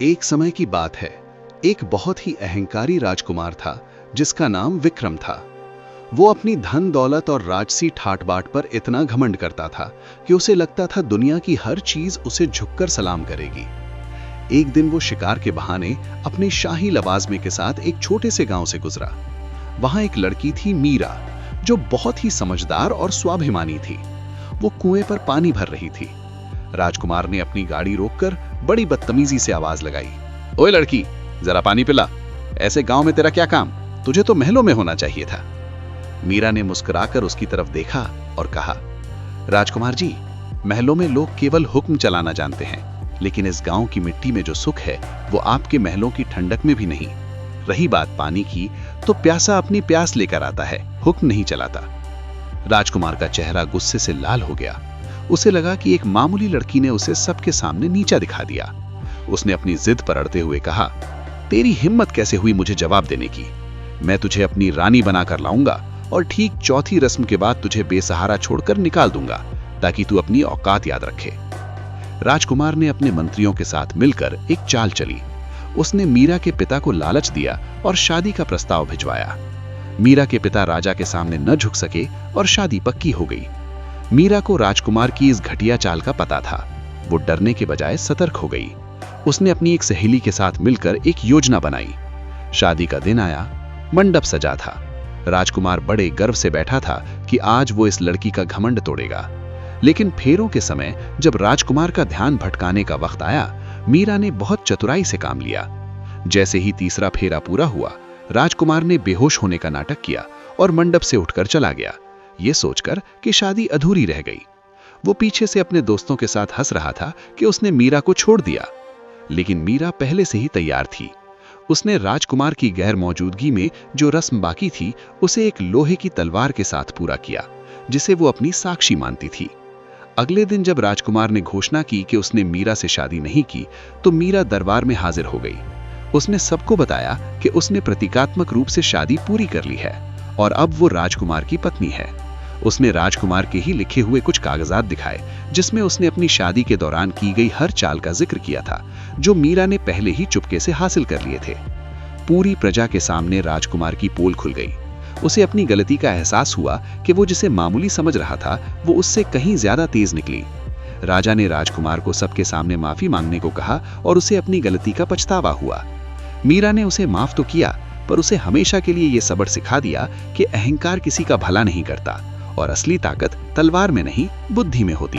एक समय की बात है। एक बहुत ही अहंकारी राजकुमार था जिसका नाम विक्रम था। वो अपनी धन दौलत और राजसी ठाट बाट पर इतना घमंड करता था कि उसे लगता था दुनिया की हर चीज उसे झुककर सलाम करेगी। एक दिन वो शिकार के बहाने अपने शाही लवाजमे के साथ एक छोटे से गांव से गुजरा। वहां एक लड़की थी मीरा, जो बहुत ही समझदार और स्वाभिमानी थी। वो कुएं पर पानी भर रही थी। राजकुमार ने अपनी गाड़ी रोककर बड़ी बदतमीजी से आवाज लगाई, ओए लड़की, जरा पानी पिला। ऐसे गांव में तेरा क्या काम? तुझे तो महलों में होना चाहिए था। मीरा ने मुस्कुराकर उसकी तरफ देखा और कहा, राजकुमार जी, महलों में लोग केवल हुक्म चलाना जानते हैं, लेकिन इस गांव की मिट्टी में जो सुख है वो आपके महलों की ठंडक में भी नहीं। रही बात पानी की, तो प्यासा अपनी प्यास लेकर आता है, हुक्म नहीं चलाता। राजकुमार का चेहरा गुस्से से लाल हो गया। उसे लगा कि एक मामूली लड़की ने उसे सबके सामने नीचा दिखा दिया। उसने अपनी जिद पर अड़ते हुए कहा, तेरी हिम्मत कैसे हुई मुझे जवाब देने की? मैं तुझे अपनी रानी बनाकर लाऊंगा और ठीक चौथी रस्म के बाद तुझे बेसहारा छोड़कर निकाल दूंगा, ताकि तू अपनी औकात याद रखे। राजकुमार ने अपने मंत्रियों के साथ मिलकर एक चाल चली। उसने मीरा के पिता को लालच दिया और शादी का प्रस्ताव भिजवाया। मीरा के पिता राजा के सामने न झुक सके और शादी पक्की हो गई। मीरा को राजकुमार की इस घटिया चाल का पता था। वो डरने के बजाय सतर्क हो गई। उसने अपनी एक सहेली के साथ मिलकर एक योजना बनाई। शादी का दिन आया, मंडप सजा था। राजकुमार बड़े गर्व से बैठा था कि आज वो इस लड़की का घमंड तोड़ेगा। लेकिन फेरों के समय जब राजकुमार का ध्यान भटकाने का वक्त आया, मीरा ने बहुत चतुराई से काम लिया। जैसे ही तीसरा फेरा पूरा हुआ, राजकुमार ने बेहोश होने का नाटक किया और मंडप से उठकर चला गया, ये सोचकर कि शादी अधूरी रह गई। वो पीछे से अपने दोस्तों के साथ हंस रहा था कि उसने मीरा को छोड़ दिया। लेकिन मीरा पहले से ही तैयार थी। उसने राजकुमार की गैर मौजूदगी में जो रस्म बाकी थी, उसे एक लोहे की तलवार के साथ पूरा किया, जिसे वो अपनी साक्षी मानती थी। अगले दिन जब राजकुमार ने घोषणा की कि उसने मीरा से शादी नहीं की, तो मीरा दरबार में हाजिर हो गई। उसने सबको बताया कि उसने प्रतीकात्मक रूप से शादी पूरी कर ली है और अब वो राजकुमार की पत्नी है। उसने राजकुमार के ही लिखे हुए कुछ कागजात दिखाए, जिसमें उसने अपनी शादी के दौरान की गई हर चाल का जिक्र किया था, जो मीरा ने पहले ही चुपके से हासिल कर लिए थे। पूरी प्रजा के सामने राजकुमार की पोल खुल गई। उसे अपनी गलती का एहसास हुआ कि वो जिसे मामूली समझ रहा था, वो उससे कहीं ज्यादा तेज निकली। राजा ने राजकुमार को सबके सामने माफी मांगने को कहा और उसे अपनी गलती का पछतावा हुआ। मीरा ने उसे माफ तो किया, पर उसे हमेशा के लिए यह सबक सिखा दिया कि अहंकार किसी का भला नहीं करता और असली ताकत तलवार में नहीं, बुद्धि में होती है।